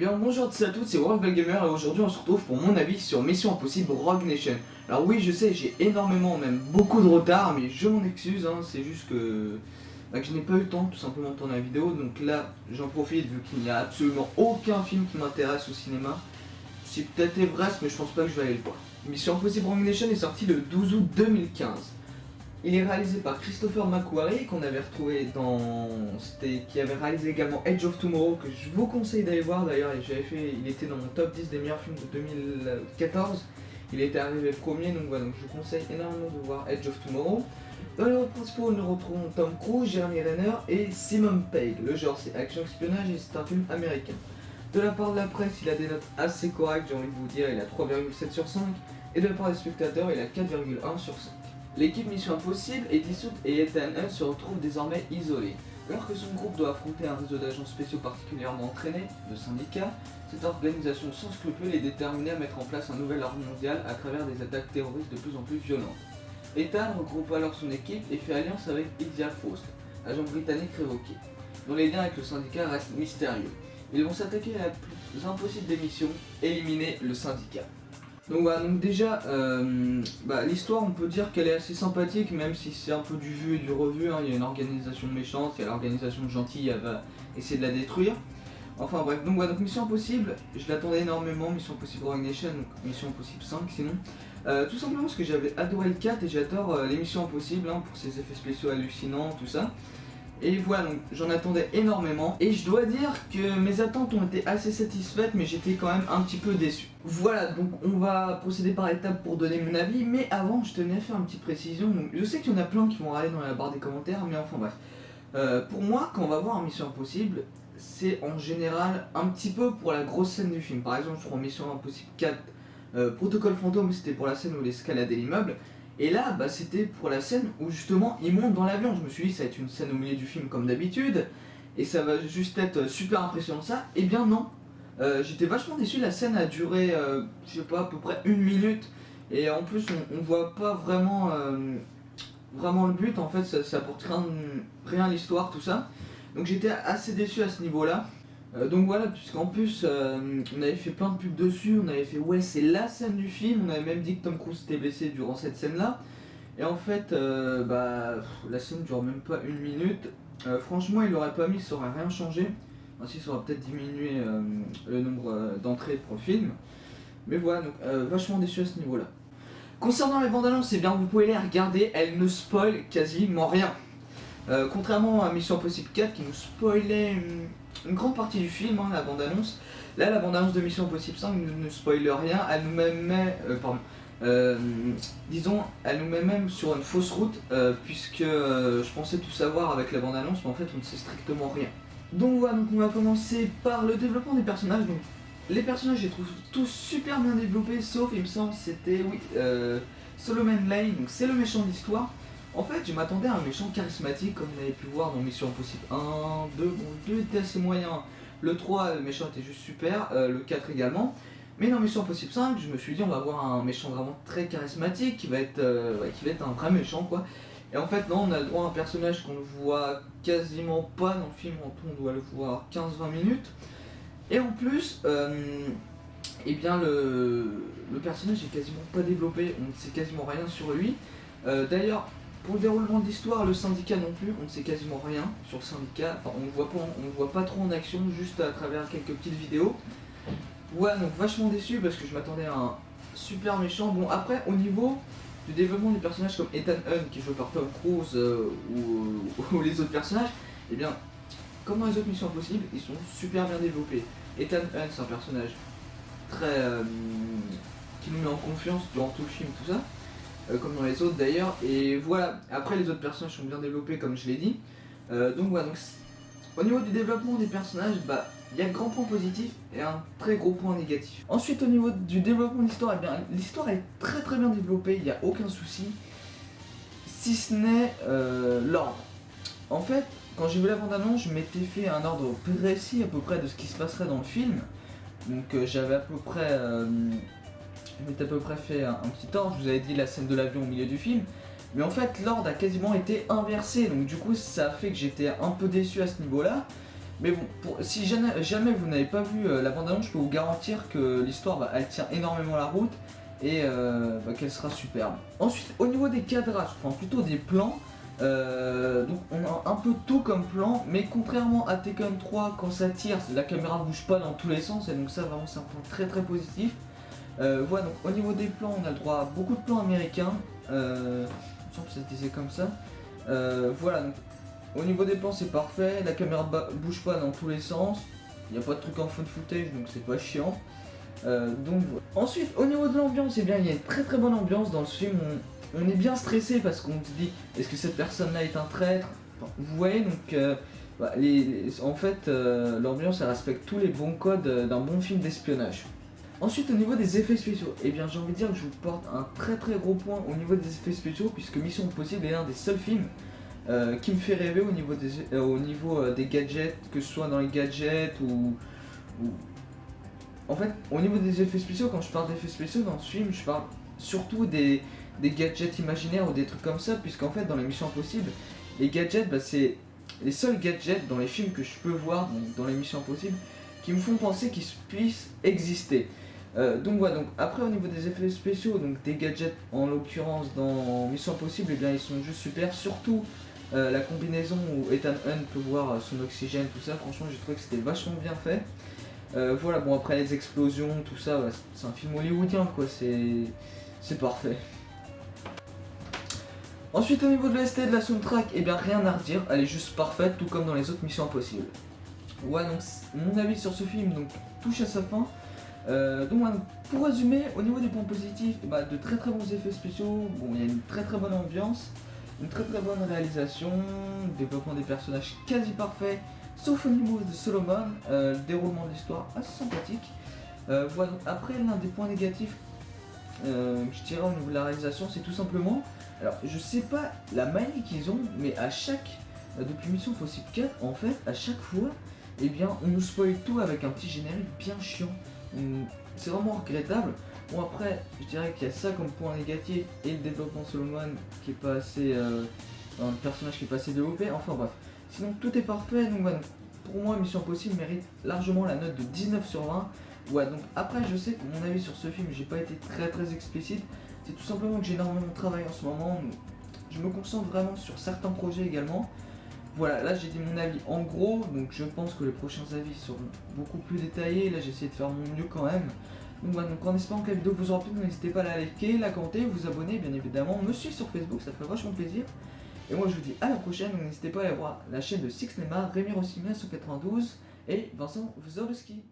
bien bonjour à tous et à toutes, c'est WorldValGamer et aujourd'hui on se retrouve pour mon avis sur Mission Impossible Rogue Nation. Alors oui, je sais, j'ai énormément, même beaucoup de retard, mais je m'en excuse, hein, c'est juste que je n'ai pas eu le temps tout simplement de tourner la vidéo, donc là j'en profite vu qu'il n'y a absolument aucun film qui m'intéresse au cinéma. C'est peut-être Everest, mais je pense pas que je vais aller le voir. Mission Impossible Rogue Nation est sorti le 12 août 2015. Il est réalisé par Christopher McQuarrie, qu'on avait retrouvé qui avait réalisé également Edge of Tomorrow, que je vous conseille d'aller voir d'ailleurs. Il était dans mon top 10 des meilleurs films de 2014. Il était arrivé premier, donc voilà, donc je vous conseille énormément de voir Edge of Tomorrow. Dans les rôles principaux, nous retrouvons Tom Cruise, Jeremy Renner et Simon Pegg. Le genre c'est action espionnage et c'est un film américain. De la part de la presse, il a des notes assez correctes, j'ai envie de vous dire, il a 3,7 sur 5. Et de la part des spectateurs, il a 4,1 sur 5. L'équipe Mission Impossible est dissoute et Ethan Hunt se retrouve désormais isolé. Alors que son groupe doit affronter un réseau d'agents spéciaux particulièrement entraînés, le syndicat, cette organisation sans scrupules est déterminée à mettre en place un nouvel ordre mondial à travers des attaques terroristes de plus en plus violentes. Ethan regroupe alors son équipe et fait alliance avec Idia Faust, agent britannique révoqué, dont les liens avec le syndicat restent mystérieux. Ils vont s'attaquer à la plus impossible des missions, éliminer le syndicat. Donc voilà, donc déjà, l'histoire on peut dire qu'elle est assez sympathique, même si c'est un peu du vu et du revu, hein. Il y a une organisation méchante, il y a l'organisation gentille, elle va essayer de la détruire. Enfin bref, donc voilà, donc Mission Impossible, je l'attendais énormément, Mission Impossible Rogue Nation, donc Mission Impossible 5 sinon. Tout simplement parce que j'avais adoré le 4 et j'adore les Missions Impossibles, hein, pour ses effets spéciaux hallucinants, tout ça. Et voilà, donc j'en attendais énormément et je dois dire que mes attentes ont été assez satisfaites, mais j'étais quand même un petit peu déçu. Voilà, donc on va procéder par étapes pour donner mon avis, mais avant je tenais à faire une petite précision. Donc, je sais qu'il y en a plein qui vont râler dans la barre des commentaires, mais enfin bref. Pour moi, quand on va voir Mission Impossible, c'est en général un petit peu pour la grosse scène du film. Par exemple, je prends Mission Impossible 4, Protocole Fantôme, c'était pour la scène où il escaladait l'immeuble. Et là, c'était pour la scène où justement il monte dans l'avion. Je me suis dit ça va être une scène au milieu du film comme d'habitude, et ça va juste être super impressionnant ça. Et bien non, j'étais vachement déçu, la scène a duré, je sais pas, à peu près 1 minute. Et en plus on voit pas vraiment, vraiment le but, en fait ça apporte rien à l'histoire, tout ça. Donc j'étais assez déçu à ce niveau-là. Donc voilà, puisqu'en plus on avait fait plein de pubs dessus, on avait fait ouais c'est la scène du film, on avait même dit que Tom Cruise était blessé durant cette scène là. Et en fait la scène dure même pas 1 minute. Franchement il l'aurait pas mis, ça aurait rien changé. Ainsi ça aurait peut-être diminué le nombre d'entrées pour le film. Mais voilà, donc vachement déçu à ce niveau là. Concernant les bandes annonces, eh bien vous pouvez les regarder, elles ne spoilent quasiment rien. Contrairement à Mission Impossible 4 qui nous spoilait une grande partie du film, hein, la bande-annonce. Là, la bande-annonce de Mission Impossible 5 ne spoile rien, elle nous met elle nous met même sur une fausse route, puisque je pensais tout savoir avec la bande-annonce, mais en fait on ne sait strictement rien. Donc voilà, donc on va commencer par le développement des personnages. Donc, les personnages, je les trouve tous super bien développés, sauf, il me semble, c'était, oui, Solomon Lane, donc c'est le méchant de l'histoire. En fait, je m'attendais à un méchant charismatique, comme on avait pu voir dans Mission Impossible 1, 2, bon, le 2 était assez moyen, le 3, le méchant était juste super, le 4 également. Mais dans Mission Impossible 5, je me suis dit, on va avoir un méchant vraiment très charismatique, qui va être un vrai méchant, quoi. Et en fait, non, on a le droit à un personnage qu'on ne voit quasiment pas dans le film, en tout, on doit le voir 15-20 minutes. Et en plus, eh bien le personnage est quasiment pas développé, on ne sait quasiment rien sur lui. D'ailleurs, pour le déroulement de l'histoire, le syndicat non plus, on ne sait quasiment rien sur le syndicat. Enfin, on ne voit pas trop en action, juste à travers quelques petites vidéos. Ouais, donc vachement déçu parce que je m'attendais à un super méchant. Bon, après, au niveau du développement des personnages comme Ethan Hunt qui est joué par Tom Cruise ou les autres personnages, eh bien, comme dans les autres Missions Impossibles, ils sont super bien développés. Ethan Hunt, c'est un personnage très qui nous met en confiance durant tout le film, tout ça. Comme dans les autres d'ailleurs, et voilà, après les autres personnages sont bien développés comme je l'ai dit. Donc voilà, donc, au niveau du développement des personnages, il y a un grand point positif et un très gros point négatif. Ensuite au niveau du développement de l'histoire, eh bien l'histoire est très très bien développée, il n'y a aucun souci, si ce n'est l'ordre. En fait, quand j'ai vu la bande-annonce, je m'étais fait un ordre précis à peu près de ce qui se passerait dans le film. Donc j'avais à peu près... je m'étais à peu près fait un petit ordre, je vous avais dit la scène de l'avion au milieu du film. Mais en fait, l'ordre a quasiment été inversé, donc du coup ça a fait que j'étais un peu déçu à ce niveau-là. Mais bon, si jamais vous n'avez pas vu la bande-annonce, je peux vous garantir que l'histoire, bah, elle tient énormément la route et bah, qu'elle sera superbe. Ensuite, au niveau des cadrages, enfin plutôt des plans, donc on a un peu tout comme plan, mais contrairement à Tekken 3, quand ça tire, la caméra ne bouge pas dans tous les sens, et donc ça vraiment c'est un point très très positif. Voilà, donc au niveau des plans, on a le droit à beaucoup de plans américains, il me semble que ça se disait comme ça. Voilà, donc au niveau des plans c'est parfait, la caméra bouge pas dans tous les sens, il n'y a pas de truc en phone footage donc c'est pas chiant. Donc voilà. Ensuite au niveau de l'ambiance, eh bien il y a une très très bonne ambiance dans ce film, on est bien stressé parce qu'on se dit est-ce que cette personne là est un traître, enfin, vous voyez donc bah, en fait l'ambiance elle respecte tous les bons codes d'un bon film d'espionnage. Ensuite au niveau des effets spéciaux, eh bien j'ai envie de dire que je vous porte un très très gros point au niveau des effets spéciaux puisque Mission Impossible est l'un des seuls films qui me fait rêver au niveau des gadgets, que ce soit dans les gadgets ou... En fait, au niveau des effets spéciaux, quand je parle d'effets spéciaux dans ce film, je parle surtout des gadgets imaginaires ou des trucs comme ça, puisqu'en fait dans les Missions Impossibles, les gadgets, bah, c'est les seuls gadgets dans les films que je peux voir, donc dans les Missions Impossibles, qui me font penser qu'ils puissent exister. Donc voilà, donc après au niveau des effets spéciaux, donc des gadgets en l'occurrence dans Mission Impossible, eh bien ils sont juste super, surtout la combinaison où Ethan Hunt peut voir son oxygène, tout ça, franchement j'ai trouvé que c'était vachement bien fait. Voilà, bon après les explosions, tout ça, bah, c'est un film hollywoodien quoi, c'est parfait. Ensuite au niveau de l'OST de la soundtrack, eh bien rien à redire, elle est juste parfaite, tout comme dans les autres Missions Impossibles. Ouais, donc mon avis sur ce film donc touche à sa fin. Donc pour résumer, au niveau des points positifs, bah, de très très bons effets spéciaux, bon il y a une très très bonne ambiance, une très très bonne réalisation, développement des personnages quasi parfait, sauf au niveau de Solomon, le déroulement de l'histoire assez sympathique. Voilà, donc après l'un des points négatifs, je dirais au niveau de la réalisation, c'est tout simplement, alors je sais pas la manie qu'ils ont, mais à chaque, depuis Mission Impossible 4, en fait, à chaque fois, eh bien on nous spoil tout avec un petit générique bien chiant. C'est vraiment regrettable. Bon après, je dirais qu'il y a ça comme point négatif et le développement de Solomon qui est pas assez... un personnage qui est pas assez développé, enfin bref. Sinon tout est parfait, donc voilà, pour moi Mission Impossible mérite largement la note de 19 sur 20. Ouais, donc après je sais que mon avis sur ce film, j'ai pas été très très explicite. C'est tout simplement que j'ai énormément de travail en ce moment. Je me concentre vraiment sur certains projets également. Voilà, là j'ai dit mon avis en gros, donc je pense que les prochains avis seront beaucoup plus détaillés. Là j'ai essayé de faire mon mieux quand même. Donc voilà, donc en espérant que la vidéo vous aura plu, n'hésitez pas à la liker, la commenter, vous abonner bien évidemment, me suivre sur Facebook, ça ferait vachement plaisir. Et moi je vous dis à la prochaine, donc n'hésitez pas à aller voir la chaîne de Six Neymar, Rémi Rossimi 192 et Vincent Wzorowski.